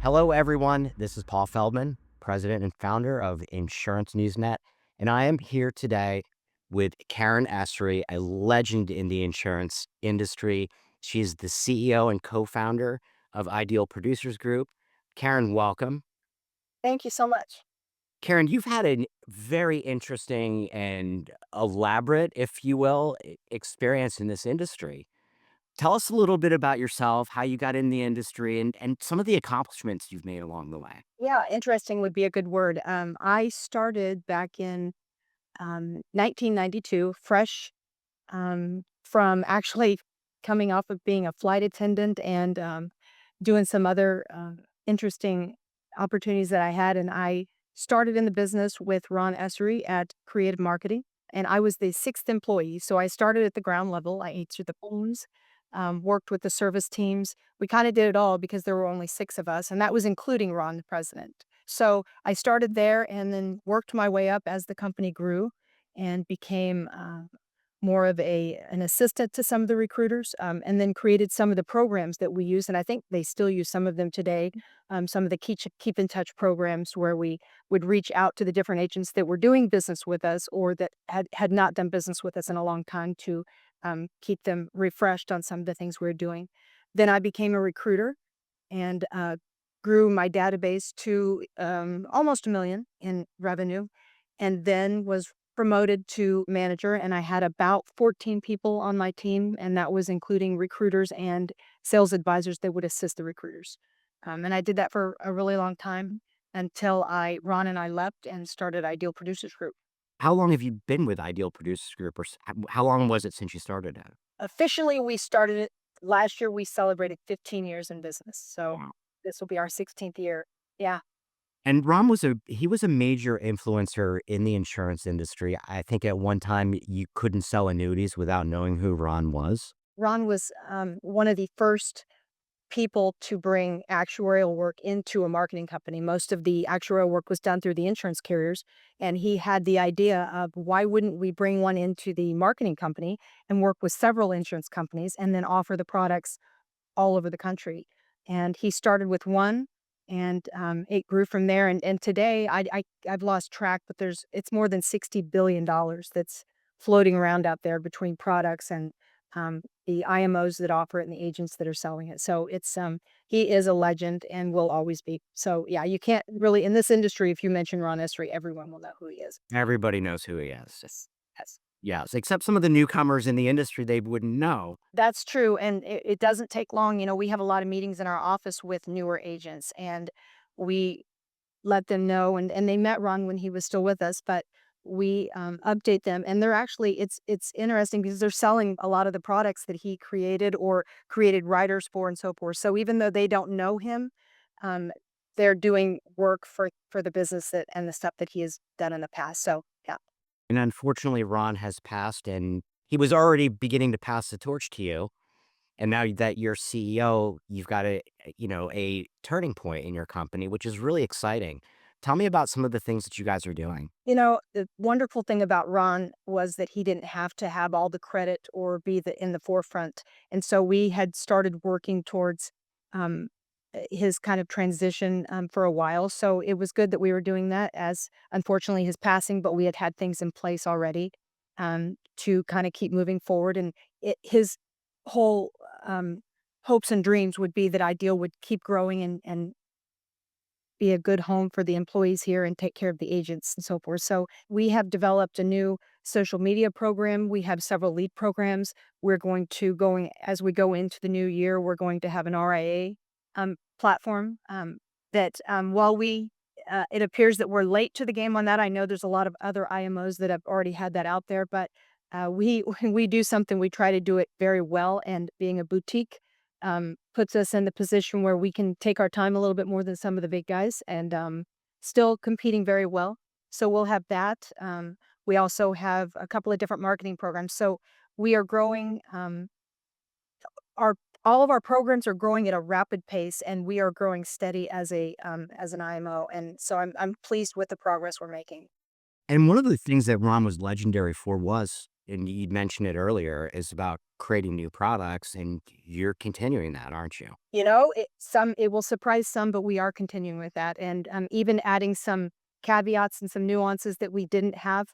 Hello, everyone. This is Paul Feldman, president and founder of Insurance Newsnet, and I am here today with Karen Essary, a legend in the insurance industry. She's the CEO and co-founder of Ideal Producers Group. Karen, welcome. Thank you so much. Karen, you've had a very interesting and elaborate, if you will, experience in this industry. Tell us a little bit about yourself, how you got in the industry, and some of the accomplishments you've made along the way. Yeah, interesting would be a good word. I started back in 1992, fresh from actually coming off of being a flight attendant and doing some other interesting opportunities that I had. And I started in the business with Ron Essary at Creative Marketing. And I was the sixth employee. So I started at the ground level. I answered the phones, worked with the service teams. We kind of did it all because there were only six of us, and that was including Ron, the president. So I started there and then worked my way up as the company grew and became more of an assistant to some of the recruiters, and then created some of the programs that we use, and I think they still use some of them today. Some of the keep in touch programs where we would reach out to the different agents that were doing business with us or that had not done business with us in a long time to keep them refreshed on some of the things we are doing. Then I became a recruiter and grew my database to almost 1 million in revenue, and then was promoted to manager. And I had about 14 people on my team, and that was including recruiters and sales advisors that would assist the recruiters. And I did that for a really long time until Ron and I left and started Ideal Producers Group. How long have you been with Ideal Producers Group, or how long was it since you started it? Officially, we started it last year. We celebrated 15 years in business, so Wow. this will be our 16th year. Yeah. And Ron was a major influencer in the insurance industry. I think at one time you couldn't sell annuities without knowing who Ron was. Ron was one of the first people to bring actuarial work into a marketing company. Most of the actuarial work was done through the insurance carriers, and he had the idea of why wouldn't we bring one into the marketing company and work with several insurance companies and then offer the products all over the country. And he started with one, and it grew from there. And today, I've lost track, but it's more than $60 billion that's floating around out there between products and the IMOs that offer it and the agents that are selling it. So he is a legend and will always be. So yeah, you can't really in this industry. If you mention Ron Esri, everyone will know who he is. Everybody knows who he is. Yes, yes. Yes, except some of the newcomers in the industry, they wouldn't know. That's true, and it doesn't take long. We have a lot of meetings in our office with newer agents, and we let them know, and they met Ron when he was still with us, but we, update them, and they're actually it's interesting because they're selling a lot of the products that he created or created writers for and so forth. So even though they don't know him, um, they're doing work for the business that and the stuff that he has done in the past. So, yeah. And unfortunately, Ron has passed, and he was already beginning to pass the torch to you. And now that you're CEO, you've got a turning point in your company, which is really exciting. Tell me about some of the things that you guys are doing. The wonderful thing about Ron was that he didn't have to have all the credit or be in the forefront. And so we had started working towards um, his kind of transition for a while. So it was good that we were doing that as unfortunately his passing, but we had things in place already to kind of keep moving forward. And his whole hopes and dreams would be that Ideal would keep growing and be a good home for the employees here and take care of the agents and so forth. So we have developed a new social media program. We have several lead programs. We're going as we go into the new year, we're going to have an RIA platform that while we it appears that we're late to the game on that. I know there's a lot of other IMOs that have already had that out there, but we we do something. We try to do it very well, and being a boutique puts us in the position where we can take our time a little bit more than some of the big guys and still competing very well. So we'll have that. We also have a couple of different marketing programs. So we are growing. Our all of our programs are growing at a rapid pace, and we are growing steady as an IMO. And so I'm pleased with the progress we're making. And one of the things that Ron was legendary for was and you mentioned it earlier, is about creating new products, and you're continuing that, aren't you? You know, it will surprise some, but we are continuing with that, and, even adding some caveats and some nuances that we didn't have,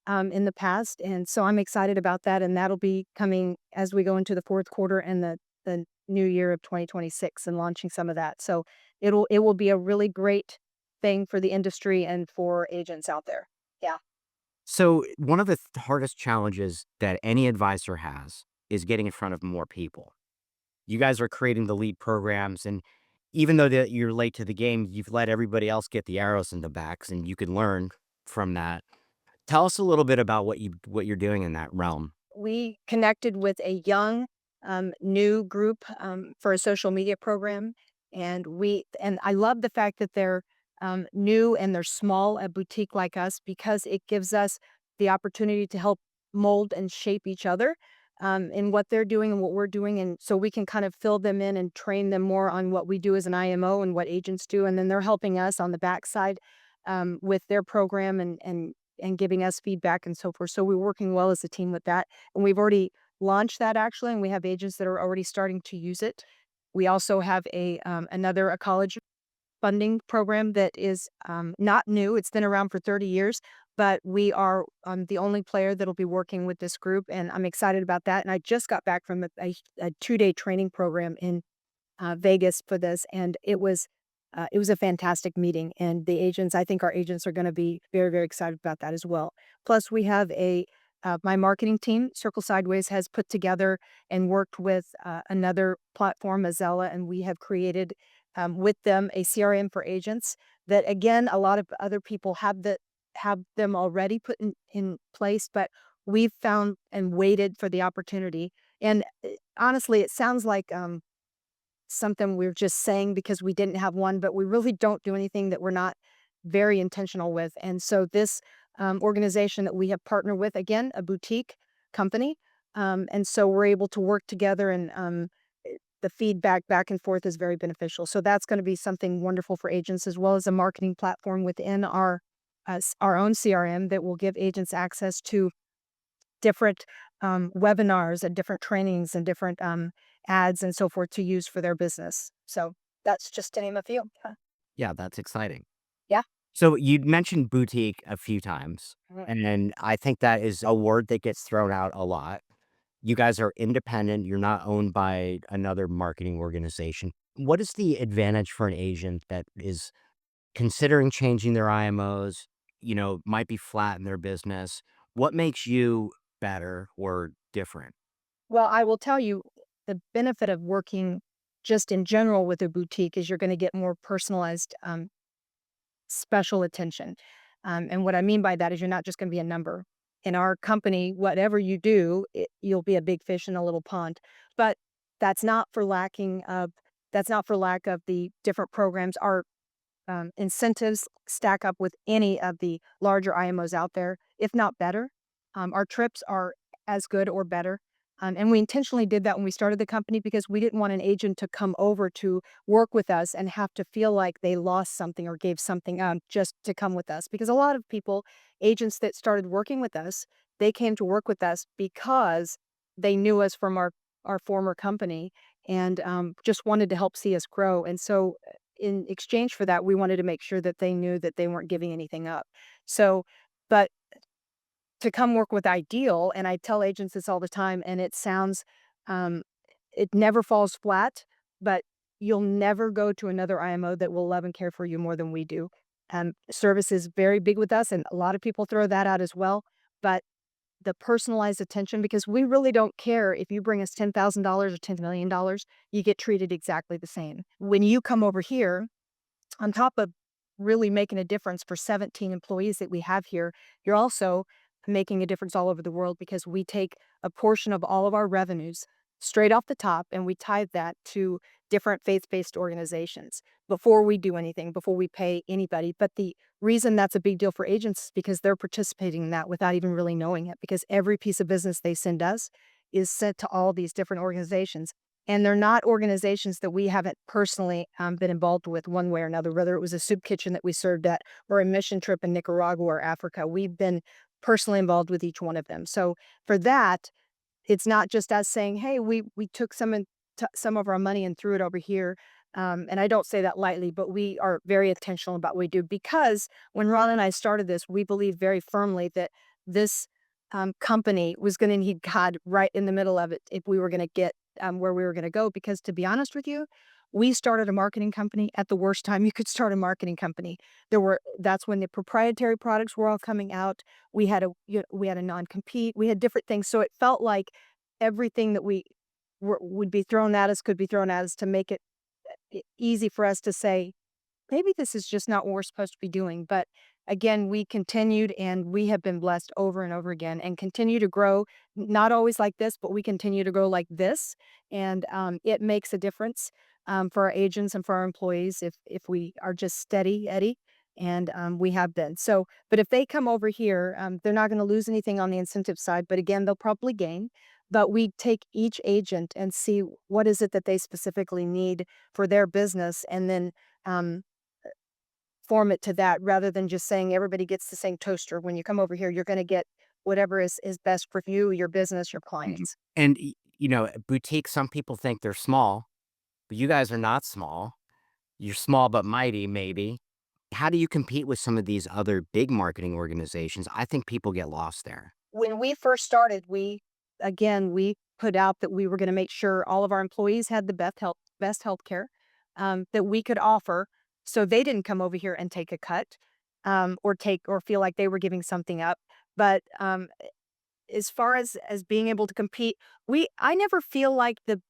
in the past, and so I'm excited about that, and that'll be coming as we go into the 4th quarter and the new year of 2026 and launching some of that. So it will be a really great thing for the industry and for agents out there. Yeah. So, one of the hardest challenges that any advisor has is getting in front of more people. You guys are creating the lead programs, and even though that you're late to the game, you've let everybody else get the arrows in the backs, and you can learn from that. Tell us a little bit about what you're doing in that realm. We connected with a young, new group for a social media program, and I love the fact that they're new and they're small, a boutique like us, because it gives us the opportunity to help mold and shape each other in what they're doing and what we're doing, and so we can kind of fill them in and train them more on what we do as an IMO and what agents do, and then they're helping us on the backside with their program and giving us feedback and so forth. So we're working well as a team with that. And we've already launched that actually, and we have agents that are already starting to use it. We also have a college funding program that is not new. It's been around for 30 years, but we are the only player that'll be working with this group, and I'm excited about that. And I just got back from a 2-day training program in Vegas for this, and it was a fantastic meeting. And the agents, I think our agents are going to be very, very excited about that as well. Plus, we have my marketing team, Circle Sideways, has put together and worked with another platform, Azella, and we have created with them a CRM for agents that, again, a lot of other people have them already put in place, but we've found and waited for the opportunity. And honestly, it sounds like something we're just saying because we didn't have one, but we really don't do anything that we're not very intentional with. And so this organization that we have partnered with, again, a boutique company, and so we're able to work together, and the feedback back and forth is very beneficial. So that's going to be something wonderful for agents, as well as a marketing platform within our own CRM that will give agents access to different webinars and different trainings and different ads and so forth to use for their business. So that's just to name a few. Yeah, that's exciting. Yeah. So you mentioned boutique a few times, Mhm. and then I think that is a word that gets thrown out a lot. You guys are independent. You're not owned by another marketing organization. What is the advantage for an agent that is considering changing their IMOs, might be flat in their business? What makes you better or different? Well, I will tell you the benefit of working just in general with a boutique is you're going to get more personalized special attention. And what I mean by that is you're not just going to be a number. In our company, whatever you do, you'll be a big fish in a little pond. But that's not for lacking of that's not for lack of the different programs. Our incentives stack up with any of the larger IMOs out there, if not better. Our trips are as good or better. And we intentionally did that when we started the company because we didn't want an agent to come over to work with us and have to feel like they lost something or gave something up just to come with us. Because a lot of people, agents that started working with us, they came to work with us because they knew us from our former company and just wanted to help see us grow. And so in exchange for that, we wanted to make sure that they knew that they weren't giving anything up. So, but to come work with Ideal, and I tell agents this all the time, and it sounds, um, it never falls flat, but you'll never go to another IMO that will love and care for you more than we do. Service is very big with us, and a lot of people throw that out as well. But the personalized attention, because we really don't care if you bring us $10,000 or $10 million, you get treated exactly the same. When you come over here, on top of really making a difference for 17 employees that we have here, you're also making a difference all over the world because we take a portion of all of our revenues straight off the top and we tithe that to different faith-based organizations before we do anything, before we pay anybody. But the reason that's a big deal for agents is because they're participating in that without even really knowing it, because every piece of business they send us is sent to all these different organizations. And they're not organizations that we haven't personally been involved with one way or another, whether it was a soup kitchen that we served at or a mission trip in Nicaragua or Africa. We've been personally involved with each one of them. So for that, it's not just us saying, "Hey, we took some of our money and threw it over here." And I don't say that lightly, but we are very intentional about what we do because when Ron and I started this, we believed very firmly that this company was going to need God right in the middle of it if we were going to get where we were going to go. Because to be honest with you, we started a marketing company at the worst time you could start a marketing company. That's when the proprietary products were all coming out. We had a non-compete. We had different things. So it felt like everything that would be thrown at us could be thrown at us to make it easy for us to say, maybe this is just not what we're supposed to be doing. But again, we continued and we have been blessed over and over again and continue to grow, not always like this, but we continue to grow like this. And it makes a difference for our agents and for our employees if we are just steady, Eddie. And we have been. So, but if they come over here, they're not going to lose anything on the incentive side. But again, they'll probably gain. But we take each agent and see what is it that they specifically need for their business, and then um, form it to that rather than just saying everybody gets the same toaster. When you come over here, you're going to get whatever is best for you, your business, your Mhm. clients. And, boutique, some people think they're small, but you guys are not small. You're small but mighty, maybe. How do you compete with some of these other big marketing organizations? I think people get lost there. When we first started, we put out that we were going to make sure all of our employees had the best health care that we could offer, so they didn't come over here and take a cut or feel like they were giving something up. But as far as being able to compete, I never feel like the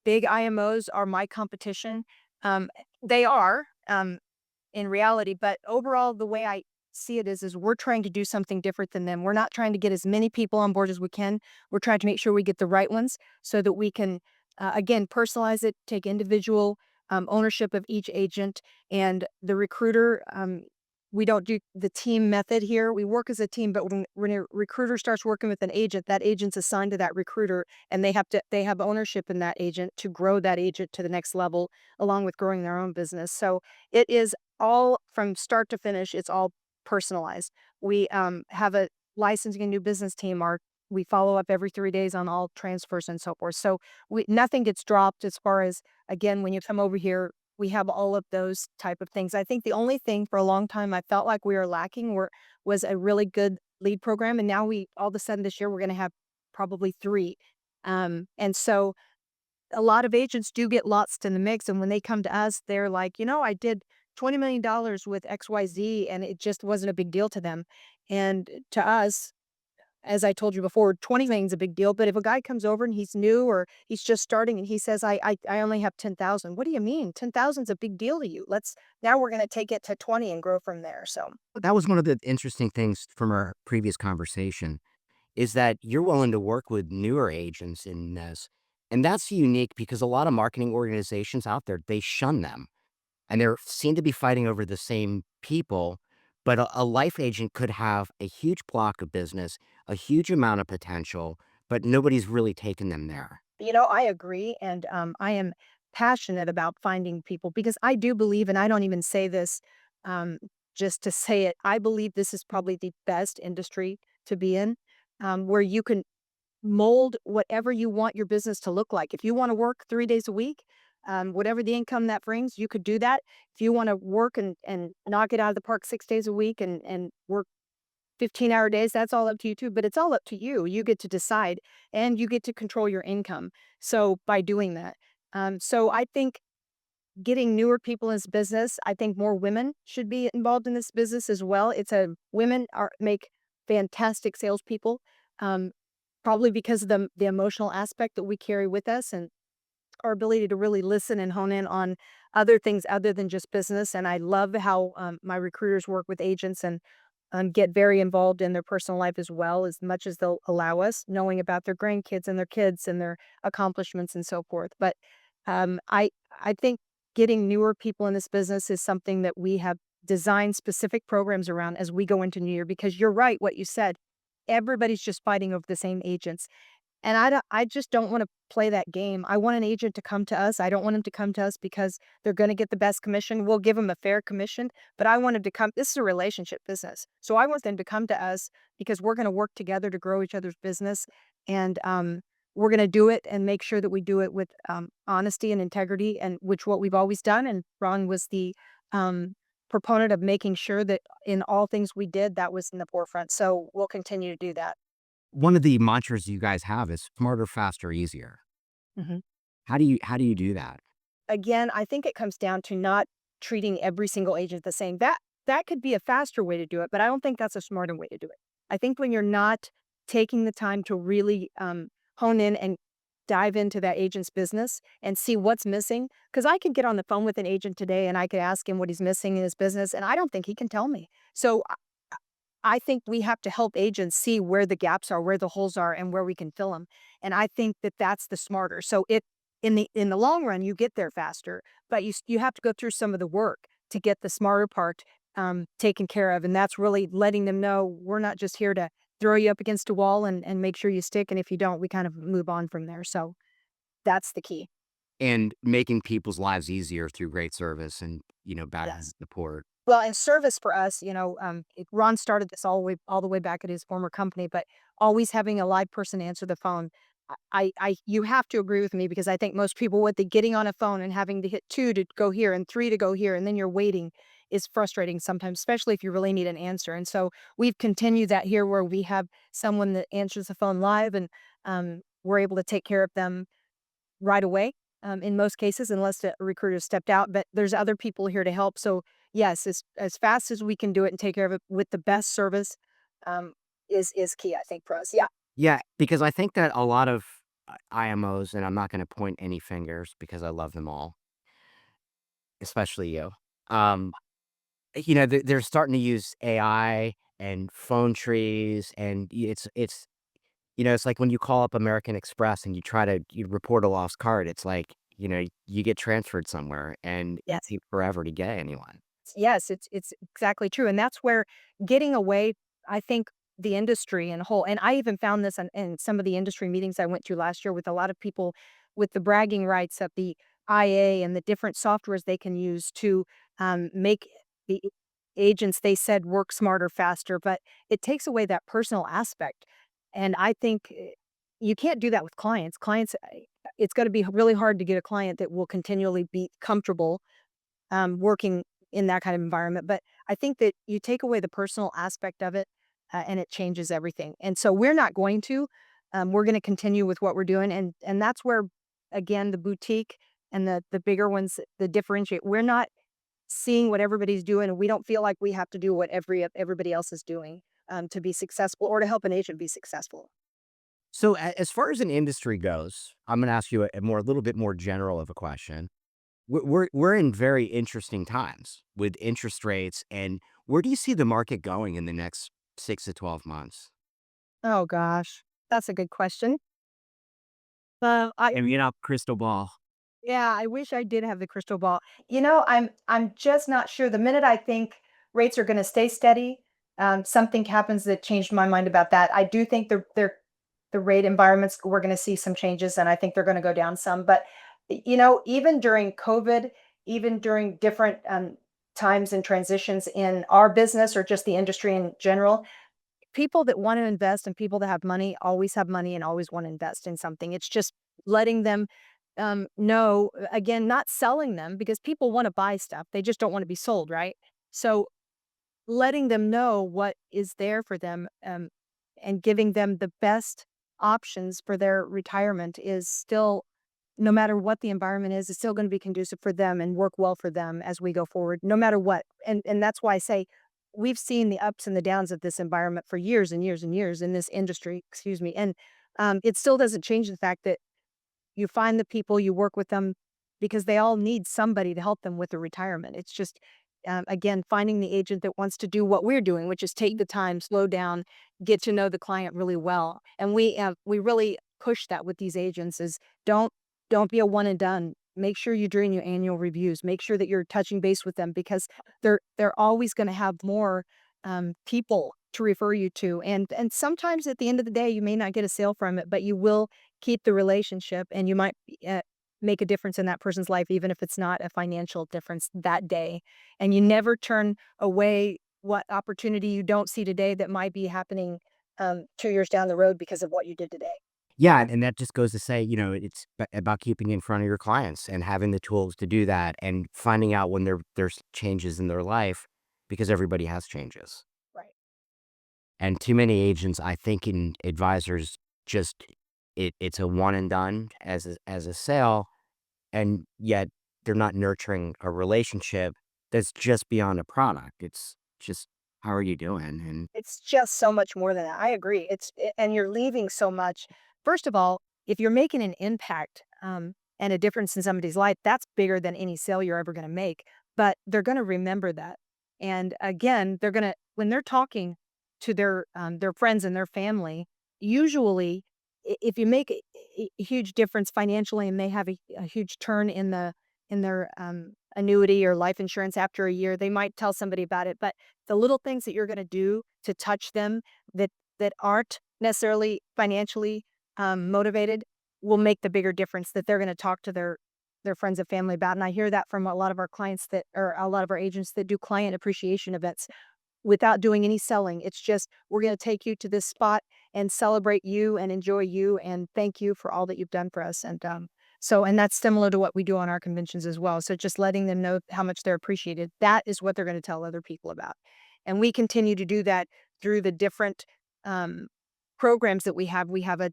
big IMOs are my competition. They are. In reality, but overall, the way I see it is we're trying to do something different than them. We're not trying to get as many people on board as we can. We're trying to make sure we get the right ones so that we can, again, personalize it, take individual ownership of each agent and the recruiter. We don't do the team method here. We work as a team, but when a recruiter starts working with an agent, that agent's assigned to that recruiter, and they have ownership in that agent to grow that agent to the next level, along with growing their own business. So it is all from start to finish. It's all personalized. We have a licensing and new business team. We follow up every 3 days on all transfers and so forth. So nothing gets dropped as far as, again, when you come over here, we have all of those type of things. I think the only thing for a long time I felt like we were lacking was a really good lead program. And now all of a sudden this year, we're going to have probably three. And so a lot of agents do get lost in the mix. And when they come to us, they're like, I did $20 million with XYZ and it just wasn't a big deal to them. And to us, as I told you before, 20 million is a big deal. But if a guy comes over and he's new or he's just starting and he says, I only have 10,000. What do you mean? 10,000 is a big deal to you. Now we're going to take it to 20 and grow from there. So That was one of the interesting things from our previous conversation is that you're willing to work with newer agents in this. And that's unique because a lot of marketing organizations out there, they shun them and they seem to be fighting over the same people. But a life agent could have a huge block of business, a huge amount of potential, but nobody's really taken them there. I agree. And I am passionate about finding people because I do believe, and I don't even say this um, just to say it, I believe this is probably the best industry to be in, where you can mold whatever you want your business to look like. If you want to work 3 days a week, whatever the income that brings, you could do that. If you want to work and knock it out of the park 6 days a week and work 15-hour days, that's all up to you too, but it's all up to you. You get to decide and you get to control your income. So by doing that. So I think getting newer people in this business, I think more women should be involved in this business as well. Women make fantastic salespeople, um, probably because of the emotional aspect that we carry with us and our ability to really listen and hone in on other things other than just business. And I love how my recruiters work with agents and get very involved in their personal life as well, as much as they'll allow us, knowing about their grandkids and their kids and their accomplishments and so forth. But I think getting newer people in this business is something that we have designed specific programs around as we go into New Year. Because you're right, what you said, everybody's just fighting over the same agents. And I just don't wanna play that game. I want an agent to come to us. I don't want him to come to us because they're gonna get the best commission. We'll give them a fair commission, but I want 'em to come. This is a relationship business. So I want them to come to us because we're gonna work together to grow each other's business, and, we're gonna do it and make sure that we do it with, honesty and integrity, and which what we've always done, and Ron was the, proponent of making sure that in all things we did, that was in the forefront. So we'll continue to do that. One of the mantras you guys have is smarter, faster, easier. Mhm. How do you do that? Again, I think it comes down to not treating every single agent the same. That could be a faster way to do it, but I don't think that's a smarter way to do it. I think when you're not taking the time to really hone in and dive into that agent's business and see what's missing, because I could get on the phone with an agent today and I could ask him what he's missing in his business, and I don't think he can tell me. So I think we have to help agents see where the gaps are, where the holes are, and where we can fill them. And I think that that's the smarter. So it in the long run, you get there faster, but you have to go through some of the work to get the smarter part taken care of. And that's really letting them know we're not just here to throw you up against a wall and make sure you stick. And if you don't, we kind of move on from there. So that's the key. And making people's lives easier through great service and, background Yes. support. Well, and service for us, Ron started this all the way back at his former company, but always having a live person answer the phone. You have to agree with me because I think most people, with the getting on a phone and having to hit two to go here and three to go here, and then you're waiting is frustrating sometimes, especially if you really need an answer. And so we've continued that here where we have someone that answers the phone live, and we're able to take care of them right away, in most cases, unless the recruiter stepped out, but there's other people here to help. So, yes, as fast as we can do it and take care of it with the best service, um, is key, I think, for us. Yeah. Yeah, because I think that a lot of IMOs, and I'm not gonna point any fingers because I love them all, especially you. Um, they're starting to use AI and phone trees, and it's like when you call up American Express and you report a lost card, it's like, you get transferred somewhere and it Yes. takes forever to get anyone. Yes, it's exactly true, and that's where getting away, I think, the industry in whole, and I even found this in some of the industry meetings I went to last year with a lot of people with the bragging rights of the IA and the different softwares they can use to, make the agents they said work smarter, faster, but it takes away that personal aspect, and I think, you can't do that with clients. Clients, it's gonna be really hard to get a client that will continually be comfortable working in that kind of environment. But I think that you take away the personal aspect of it, and it changes everything. And so we're not going to. We're going to continue with what we're doing, and that's where, again, the boutique and the bigger ones, the differentiate. We're not seeing what everybody's doing, and we don't feel like we have to do what everybody else is doing to be successful or to help an agent be successful. So as far as an industry goes, I'm gonna ask you a little bit more general of a question. We're in very interesting times with interest rates, and where do you see the market going in the next 6 to 12 months? Oh gosh, that's a good question. I And crystal ball. Yeah, I wish I did have the crystal ball. I'm just not sure. The minute I think rates are going to stay steady, something happens that changed my mind about that. I do think the rate environments, we're going to see some changes, and I think they're going to go down some. But even during COVID, even during different times and transitions in our business or just the industry in general, people that want to invest and people that have money and always want to invest in something. It's just letting them know, again, not selling them because people want to buy stuff. They just don't want to be sold, right? So letting them know what is there for them, and giving them the best options for their retirement is still, no matter what the environment is, it's still going to be conducive for them and work well for them as we go forward, no matter what. And that's why I say we've seen the ups and the downs of this environment for years and years and years in this industry, excuse me. And it still doesn't change the fact that you find the people, you work with them because they all need somebody to help them with their retirement. It's just, again, finding the agent that wants to do what we're doing, which is take the time, slow down, get to know the client really well. And we really push that with these agents is don't don't be a one and done. Make sure you're doing your annual reviews. Make sure that you're touching base with them because they're always going to have more people to refer you to. And sometimes at the end of the day, you may not get a sale from it, but you will keep the relationship, and you might make a difference in that person's life, even if it's not a financial difference that day. And you never turn away what opportunity you don't see today that might be happening 2 years down the road because of what you did today. Yeah, and that just goes to say, it's about keeping in front of your clients and having the tools to do that and finding out when there's changes in their life because everybody has changes. Right. And too many agents, I think, in advisors just it's a one and done as a sale, and yet they're not nurturing a relationship that's just beyond a product. It's just how are you doing? And It's just so much more than that. I agree. And you're leaving so much. First of all, if you're making an impact and a difference in somebody's life, that's bigger than any sale you're ever going to make. But they're going to remember that. And again, they're going to when they're talking to their friends and their family. Usually, if you make a huge difference financially and they have a huge turn in their annuity or life insurance after a year, they might tell somebody about it. But the little things that you're gonna do to touch them that aren't necessarily financially, motivated will make the bigger difference that they're gonna talk to their friends and family about, and I hear that from a lot of our clients that or a lot of our agents that do client appreciation events without doing any selling. It's just, "We're gonna take you to this spot and celebrate you and enjoy you and thank you for all that you've done for us," and that's similar to what we do on our conventions as well, so just letting them know how much they're appreciated. That is what they're gonna tell other people about, and we continue to do that through the different, um, programs that we have. We have a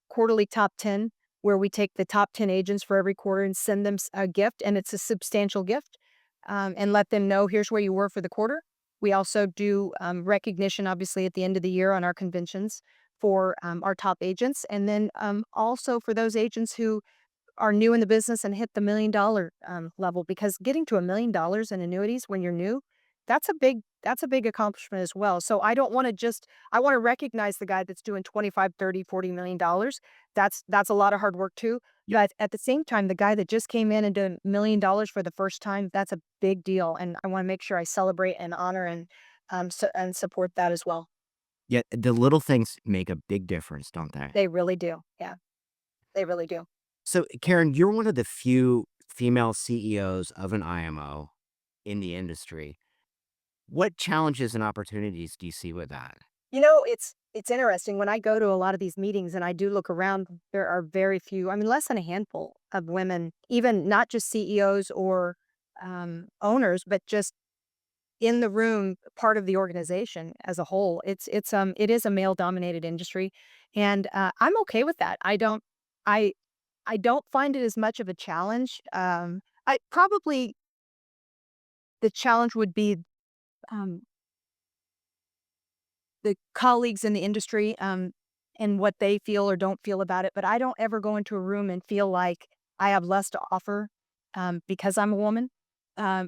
quarterly top 10 where we take the top 10 agents for every quarter and send them a gift, and it's a substantial gift, and let them know, "Here's where you were for the quarter." We also do recognition, obviously, at the end of the year on our conventions for our top agents. And then also for those agents who are new in the business and hit the $1 million level, because getting to $1 million in annuities when you're new, that's a big accomplishment as well. So I don't want to just I want to recognize the guy that's doing 25, 30, $40 million. That's a lot of hard work too. But at the same time, the guy that just came in and did $1 million for the first time, that's a big deal. And I want to make sure I celebrate and honor and support that as well. yet the little things make a big difference, don't they? They really do. Yeah, they really do. So, Karen, you're one of the few female CEOs of an IMO in the industry. What challenges and opportunities do you see with that? It's interesting when I go to a lot of these meetings and I do look around, there are very few, I mean, less than a handful of women, even not just CEOs or owners, but just in the room, part of the organization as a whole. It is a male dominated industry, and I'm okay with that. I I don't find it as much of a challenge. I probably the challenge would be um, the colleagues in the industry, and what they feel or don't feel about it, but I don't ever go into a room and feel like I have less to offer, because I'm a woman,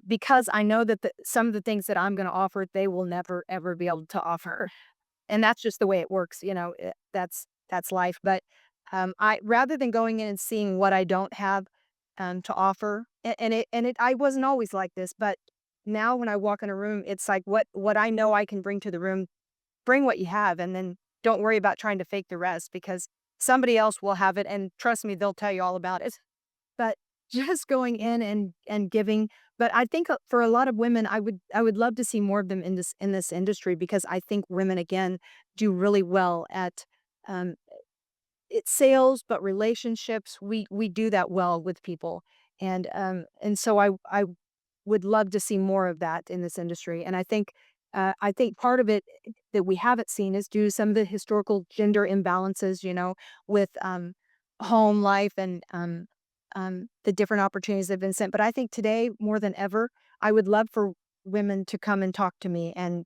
because I know that some of the things that I'm gonna offer, they will never, ever be able to offer, and that's just the way it works, that's life, but, I rather than going in and seeing what I don't have, to offer, and it I wasn't always like this, but now when I walk in a room, it's like what I know I can bring to the room. Bring what you have, and then don't worry about trying to fake the rest, because somebody else will have it, and trust me, they'll tell you all about it. But just going in and giving, but I think, for a lot of women, I would love to see more of them in this industry, because I think women, again, do really well at, um, it's sales, but relationships, we do that well with people, and so I would love to see more of that in this industry, and I think part of it that we haven't seen is due to some of the historical gender imbalances, with, home life and, the different opportunities that have been sent, but I think today, more than ever, I would love for women to come and talk to me and,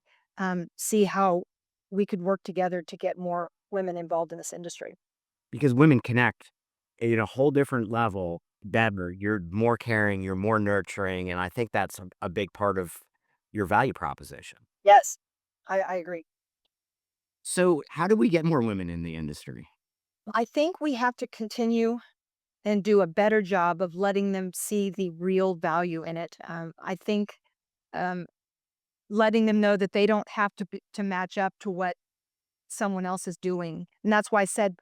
see how we could work together to get more women involved in this industry. Because women connect in a whole different level better. You're more caring, you're more nurturing, and I think that's a big part of your value proposition. Yes, I agree. So, how do we get more women in the industry? I think we have to continue and do a better job of letting them see the real value in it. I think, um, letting them know that they don't have to match up to what someone else is doing. And that's why I said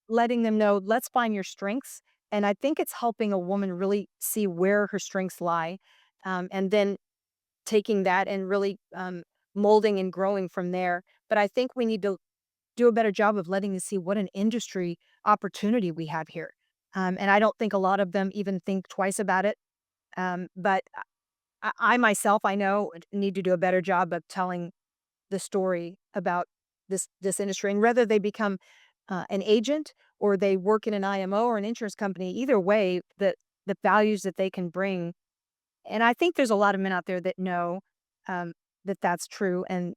letting them know, let's find your strengths. And I think it's helping a woman really see where her strengths lie, and then taking that and really molding and growing from there. But I think we need to do a better job of letting them see what an industry opportunity we have here. And I don't think a lot of them even think twice about it. But I myself, I know, need to do a better job of telling the story about this industry. And whether they become an agent or they work in an IMO or an insurance company, either way, the values that they can bring. And I think there's a lot of men out there that know that that's true, and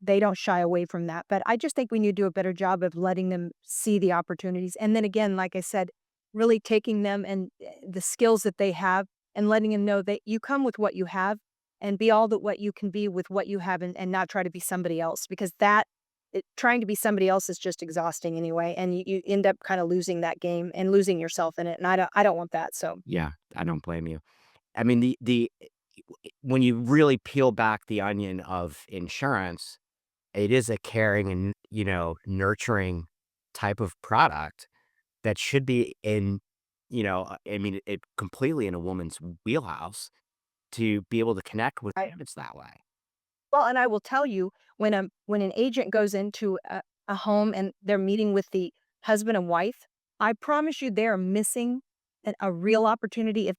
they don't shy away from that. But I just think we need to do a better job of letting them see the opportunities. And then again, like I said, really taking them and the skills that they have and letting them know that you come with what you have and be all that what you can be with what you have, and not try to be somebody else, because trying to be somebody else is just exhausting anyway. And you end up kind of losing that game and losing yourself in it. And I don't want that. So Yeah, I don't blame you. I mean, when you really peel back the onion of insurance, it is a caring and, nurturing type of product that should be in, I mean, it completely in a woman's wheelhouse to be able to connect with clients that way. well, and I will tell you, when an agent goes into a home and they're meeting with the husband and wife, I promise you they are missing a real opportunity if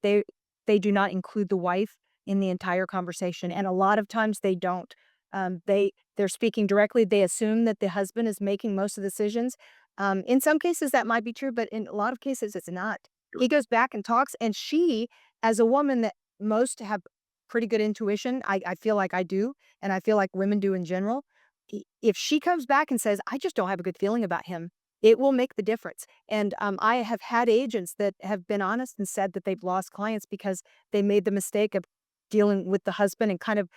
they do not include the wife in the entire conversation. And a lot of times they don't. They're speaking directly. They assume that the husband is making most of the decisions. In some cases that might be true, but in a lot of cases it's not. He goes back and talks, and she, as a woman that most have pretty good intuition, I feel like I do, and I feel like women do in general. If she comes back and says, "I just don't have a good feeling about him," it will make the difference. And I have had agents that have been honest and said that they've lost clients because they made the mistake of dealing with the husband and kind of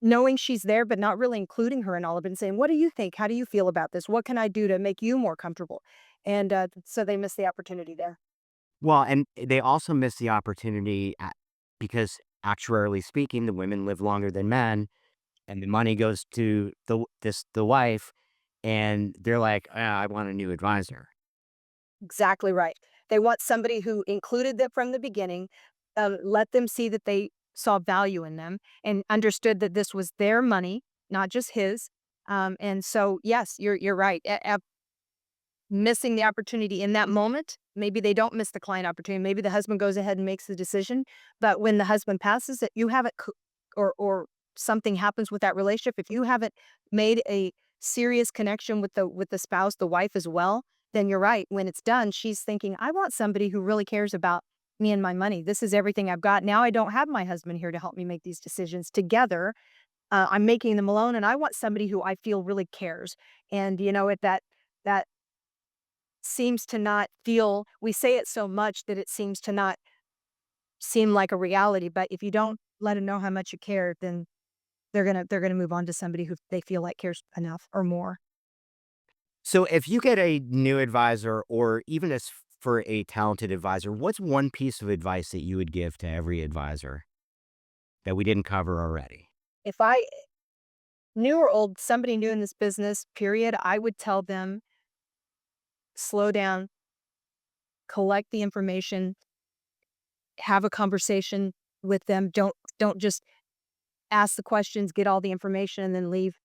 knowing she's there, but not really including her in all of it and saying, "What do you think? How do you feel about this? What can I do to make you more comfortable?" And so they miss the opportunity there. Well, and they also miss the opportunity because actuarially speaking, the women live longer than men, and the money goes to the wife, and they're like, "Ah, I want a new advisor." Exactly right. They want somebody who included them from the beginning, let them see that they saw value in them and understood that this was their money, not just his. And so, yes, you're right. Missing the opportunity in that moment, maybe they don't miss the client opportunity. Maybe the husband goes ahead and makes the decision, but when the husband passes it, you haven't, or something happens with that relationship. If you haven't made a serious connection with the spouse, the wife as well, then you're right. When it's done, she's thinking, I want somebody who really cares about me and my money. This is everything I've got. Now I don't have my husband here to help me make these decisions together. I'm making them alone, and I want somebody who I feel really cares. And that seems to not feel, we say it so much that it seems to not seem like a reality, but if you don't let them know how much you care, then they're gonna move on to somebody who they feel like cares enough or more. So if you get a new advisor or even as for a talented advisor, what's one piece of advice that you would give to every advisor that we didn't cover already? If I new or old, somebody new in this business, period, I would tell them, slow down, collect the information, have a conversation with them. Don't just ask the questions, get all the information, and then leave.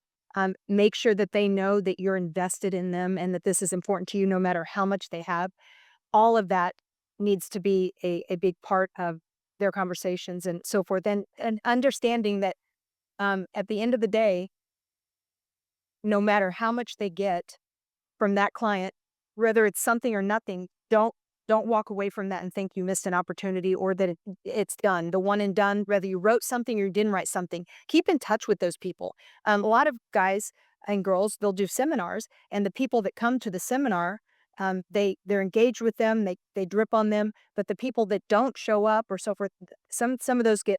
Make sure that they know that you're invested in them and that this is important to you no matter how much they have. All of that needs to be a big part of their conversations and so forth. And understanding that at the end of the day, no matter how much they get from that client, whether it's something or nothing, don't walk away from that and think you missed an opportunity or that it's done. The one and done, whether you wrote something or you didn't write something, keep in touch with those people. A lot of guys and girls, they'll do seminars, and the people that come to the seminar, they're engaged with them, they drip on them, but the people that don't show up or so forth, some of those get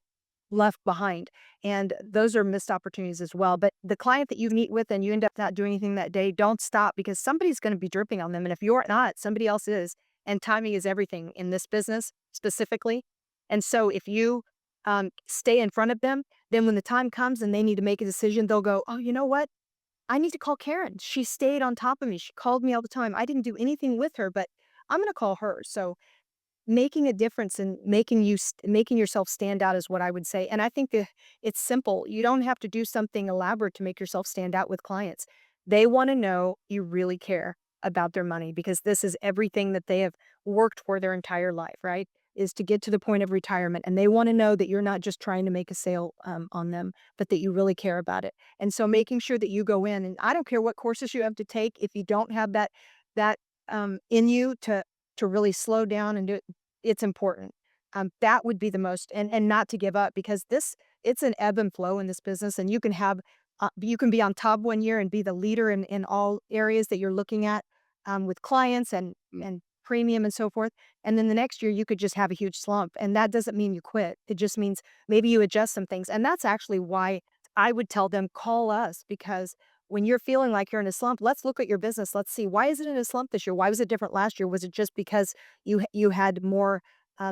left behind. And those are missed opportunities as well. But the client that you meet with and you end up not doing anything that day, don't stop, because somebody's going to be dripping on them. And if you're not, somebody else is. And timing is everything in this business specifically. And so if you stay in front of them. Then when the time comes and they need to make a decision, they'll go, "Oh, you know what? I need to call Karen. She stayed on top of me. She called me all the time. I didn't do anything with her, but I'm gonna call her." So making a difference and making yourself stand out is what I would say, and I think that it's simple. You don't have to do something elaborate to make yourself stand out with clients. They wanna know you really care about their money because this is everything that they have worked for their entire life, right? Is to get to the point of retirement, and they wanna know that you're not just trying to make a sale, on them, but that you really care about it, and so making sure that you go in and I don't care what courses you have to take, if you don't have that in you to really slow down and do it, it's important. That would be the most and not to give up because it's an ebb and flow in this business, and you can be on top one year and be the leader in all areas that you're looking at, with clients and premium and so forth, and then the next year, you could just have a huge slump, and that doesn't mean you quit. It just means maybe you adjust some things, and that's actually why I would tell them, "Call us," because when you're feeling like you're in a slump, let's look at your business. Let's see, why is it in a slump this year? Why was it different last year? Was it just because you had more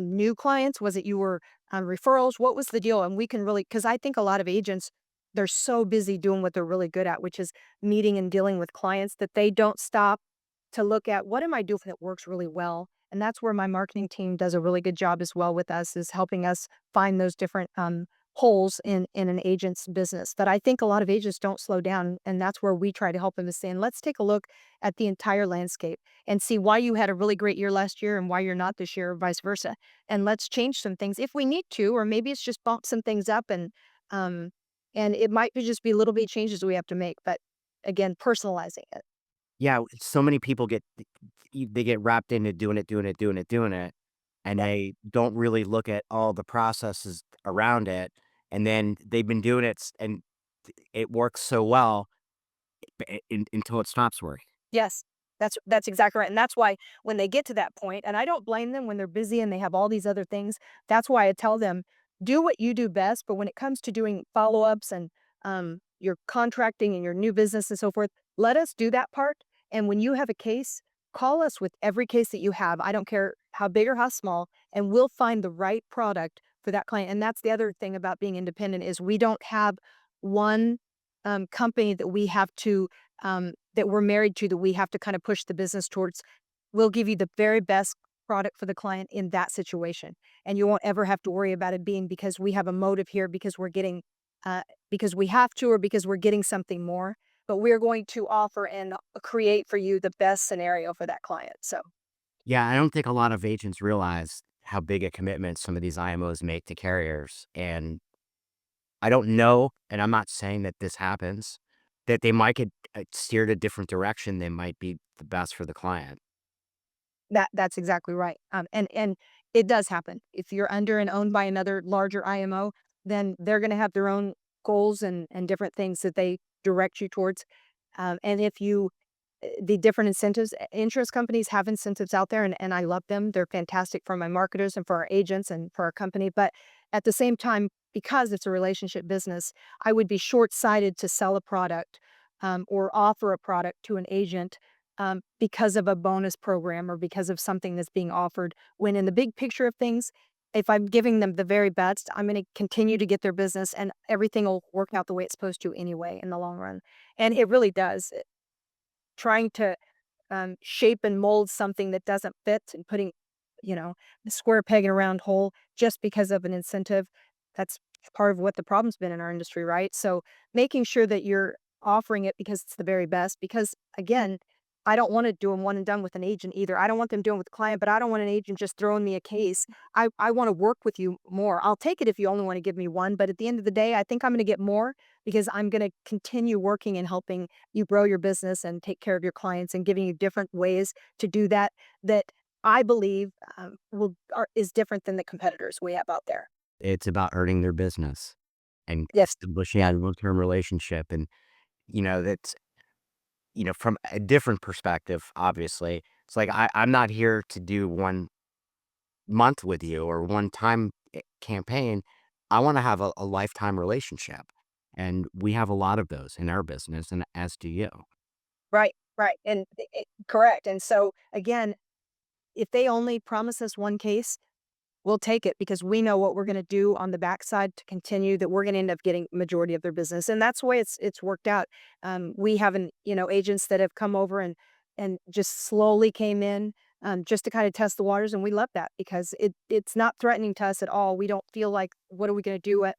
new clients? Was it you were referrals? What was the deal? And we can really, because I think a lot of agents, they're so busy doing what they're really good at, which is meeting and dealing with clients, that they don't stop to look at what am I doing that works really well. And that's where my marketing team does a really good job as well with us, is helping us find those different holes in an agent's business. But I think a lot of agents don't slow down, and that's where we try to help them is saying, let's take a look at the entire landscape and see why you had a really great year last year and why you're not this year, or vice versa. And let's change some things if we need to, or maybe it's just bump some things up um and it might be just be little bit changes we have to make. But again, personalizing it. Yeah, so many people they get wrapped into doing it, doing it, doing it, doing it, and Yep. they don't really look at all the processes around it, and then they've been doing it and it works so well until it stops working. Yes, that's exactly right, and that's why when they get to that point, and I don't blame them when they're busy and they have all these other things, that's why I tell them, "Do what you do best," but when it comes to doing follow-ups and, your contracting and your new business and so forth, let us do that part, and when you have a case, call us with every case that you have, I don't care how big or how small, and we'll find the right product for that client, and that's the other thing about being independent is we don't have one, company that we have to, that we're married to that we have to kind of push the business towards. We'll give you the very best product for the client in that situation. And you won't ever have to worry about it being because we have a motive here because we're getting, because we have to, or because we're getting something more. But we're going to offer and create for you the best scenario for that client. So, Yeah, I don't think a lot of agents realize how big a commitment some of these IMOs make to carriers, and I don't know, and I'm not saying that this happens, that they might get, steered a different direction that might be the best for the client. that's exactly right, and it does happen. If you're under and owned by another larger IMO, then they're gonna have their own goals and different things that they direct you towards, and if you the different incentives, insurance companies have incentives out there, and I love them. They're fantastic for my marketers and for our agents and for our company, but at the same time, because it's a relationship business, I would be short-sighted to sell a product, or offer a product to an agent, because of a bonus program or because of something that's being offered, when in the big picture of things, if I'm giving them the very best, I'm gonna continue to get their business, and everything will work out the way it's supposed to anyway in the long run, and it really does. Trying to shape and mold something that doesn't fit and putting, the square peg in a round hole just because of an incentive. That's part of what the problem's been in our industry, right? So making sure that you're offering it because it's the very best. Because again, I don't want to do them one and done with an agent either. I don't want them doing with the client, but I don't want an agent just throwing me a case. I want to work with you more. I'll take it if you only want to give me one, but at the end of the day, I think I'm going to get more because I'm going to continue working and helping you grow your business and take care of your clients and giving you different ways to do that that I believe is different than the competitors we have out there. It's about earning their business and Yes, establishing a long-term relationship, and, that's from a different perspective, obviously. It's like I'm not here to do 1 month with you or one time campaign. I want to have a lifetime relationship. And we have a lot of those in our business, and as do you. right, right, and correct. And so again, if they only promise us one case, we'll take it because we know what we're gonna do on the backside to continue that we're gonna end up getting majority of their business, and that's the way it's worked out. We have agents that have come over and just slowly came in, just to kinda test the waters, and we love that because it's not threatening to us at all. We don't feel like, "What are we gonna do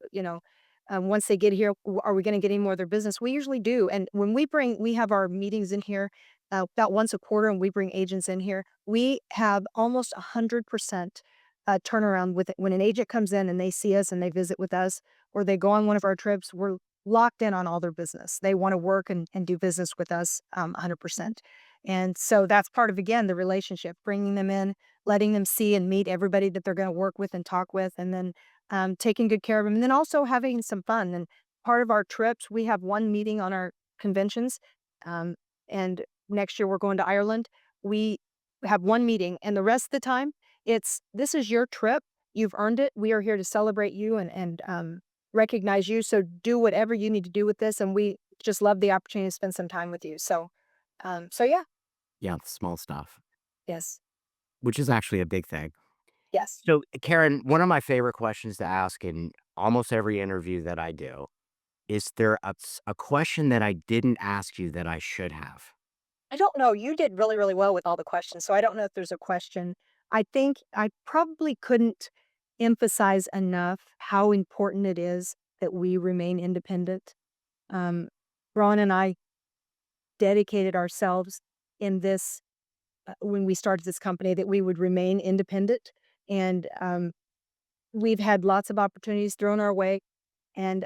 once they get here? Are we gonna get any more of their business?" We usually do, and when we have our meetings in here, about once a quarter, and we bring agents in here. We have almost 100% turnaround with it. When an agent comes in and they see us and they visit with us, or they go on one of our trips, we're locked in on all their business. They want to work and do business with us 100%. And so that's part of, again, the relationship, bringing them in, letting them see and meet everybody that they're going to work with and talk with, and then taking good care of them. And then also having some fun. And part of our trips, we have one meeting on our conventions. And next year we're going to Ireland. We have one meeting, and the rest of the time, this is your trip. You've earned it. We are here to celebrate you and recognize you. So do whatever you need to do with this, and we just love the opportunity to spend some time with you. So yeah, Yeah, the small stuff, yes, which is actually a big thing. yes. So, Karen, one of my favorite questions to ask in almost every interview that I do, is there a question that I didn't ask you that I should have? I don't know. You did really, really well with all the questions, so I don't know if there's a question. I think I probably couldn't emphasize enough how important it is that we remain independent. Um, Ron and I dedicated ourselves in this when we started this company that we would remain independent, and we've had lots of opportunities thrown our way, and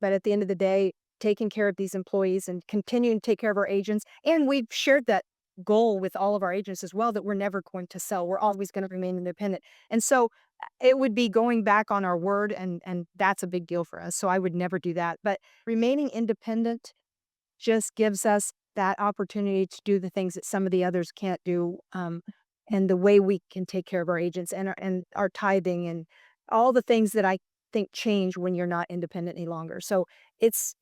but at the end of the day, taking care of these employees and continuing to take care of our agents, and we've shared that goal with all of our agents as well that we're never going to sell. We're always going to remain independent, and so it would be going back on our word, and that's a big deal for us. So I would never do that. But remaining independent just gives us that opportunity to do the things that some of the others can't do, and the way we can take care of our agents and our tithing and all the things that I think change when you're not independent any longer. So it's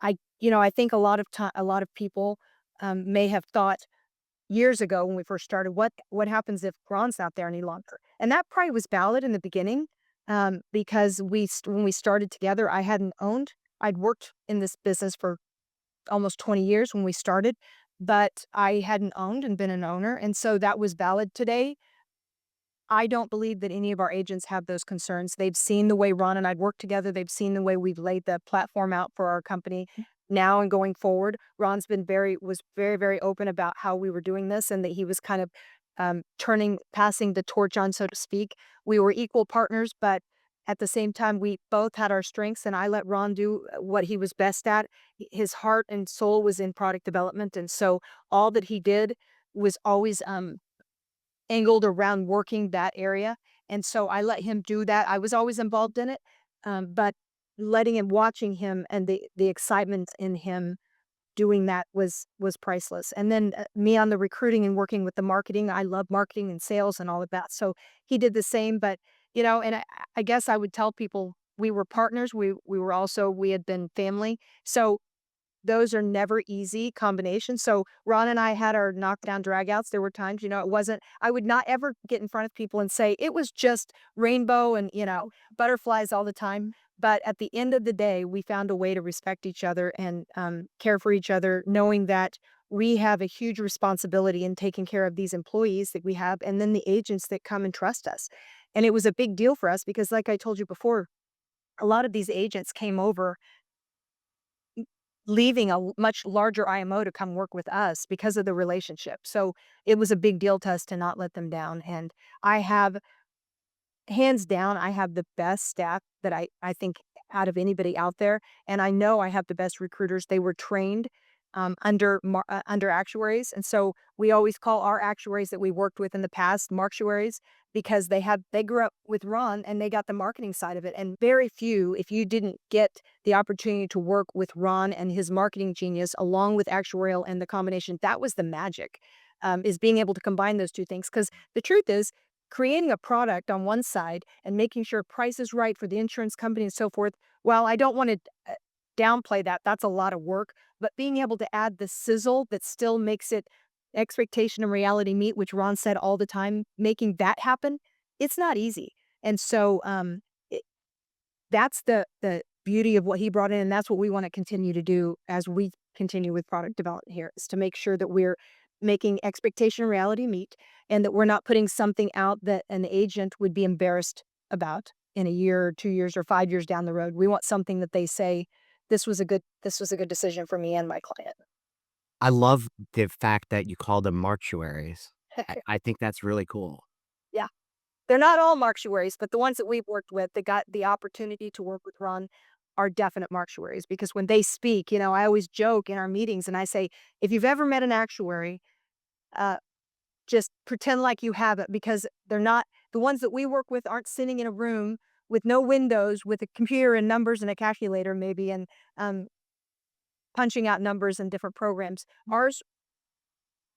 I think a lot of people may have thought years ago when we first started, what happens if Ron's not there any longer? And that probably was valid in the beginning, because when we started together, I'd worked in this business for almost 20 years when we started, but I hadn't owned and been an owner, and so that was valid. Today, I don't believe that any of our agents have those concerns. They've seen the way Ron and I'd worked together. They've seen the way we've laid the platform out for our company now and going forward. Ron's been very, very open about how we were doing this and that he was kind of passing the torch on, so to speak. We were equal partners, but at the same time, we both had our strengths, and I let Ron do what he was best at. His heart and soul was in product development, and so all that he did was always angled around working that area, and so I let him do that. I was always involved in it, but watching him and the excitement in him doing that was priceless. And then, me on the recruiting and working with the marketing, I love marketing and sales and all of that, so he did the same, but, and I guess I would tell people we were partners, we had been family, so those are never easy combinations. So Ron and I had our knockdown dragouts. There were times, it wasn't I would not ever get in front of people and say it was just rainbow and, butterflies all the time. But at the end of the day, we found a way to respect each other and care for each other, knowing that we have a huge responsibility in taking care of these employees that we have and then the agents that come and trust us. And it was a big deal for us because, like I told you before, a lot of these agents came over leaving a much larger IMO to come work with us because of the relationship. So it was a big deal to us to not let them down. And I have hands down, I have the best staff that I think out of anybody out there, and I know I have the best recruiters. They were trained, under actuaries, and so we always call our actuaries that we worked with in the past marktuaries because they grew up with Ron, and they got the marketing side of it, and very few, if you didn't get the opportunity to work with Ron and his marketing genius along with actuarial and the combination, that was the magic, is being able to combine those 2 things. Because the truth is creating a product on one side and making sure price is right for the insurance company and so forth. Well, I don't want to downplay that. That's a lot of work, but being able to add the sizzle that still makes it expectation and reality meet, which Ron said all the time, making that happen it's not easy. And so, that's the beauty of what he brought in, and that's what we wanna continue to do as we continue with product development here, is to make sure that we're making expectation and reality meet, and that we're not putting something out that an agent would be embarrassed about in a year or 2 years or 5 years down the road. We want something that they say, this was a good decision for me and my client." I love the fact that you call them mortuaries. I think that's really cool. Yeah. They're not all Marksuaries, but the ones that we've worked with that got the opportunity to work with Ron are definite Marksuaries, because when they speak, I always joke in our meetings and I say, "If you've ever met an actuary, uh, just pretend like you haven't, because they're not the ones that we work with aren't sitting in a room with no windows, with a computer and numbers and a calculator maybe, and, punching out numbers in different programs. Ours,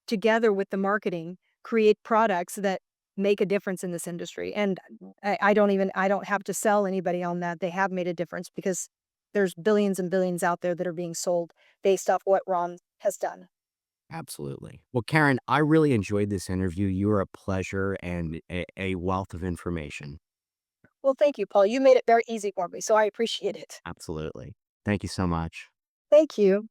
together with the marketing, create products that make a difference in this industry, and I don't have to sell anybody on that. They have made a difference because there's billions and billions out there that are being sold based off what Ron has done. Absolutely. Well, Karen, I really enjoyed this interview. You were a pleasure and a wealth of information. Well, thank you, Paul. You made it very easy for me, so I appreciate it. Absolutely. Thank you so much. Thank you.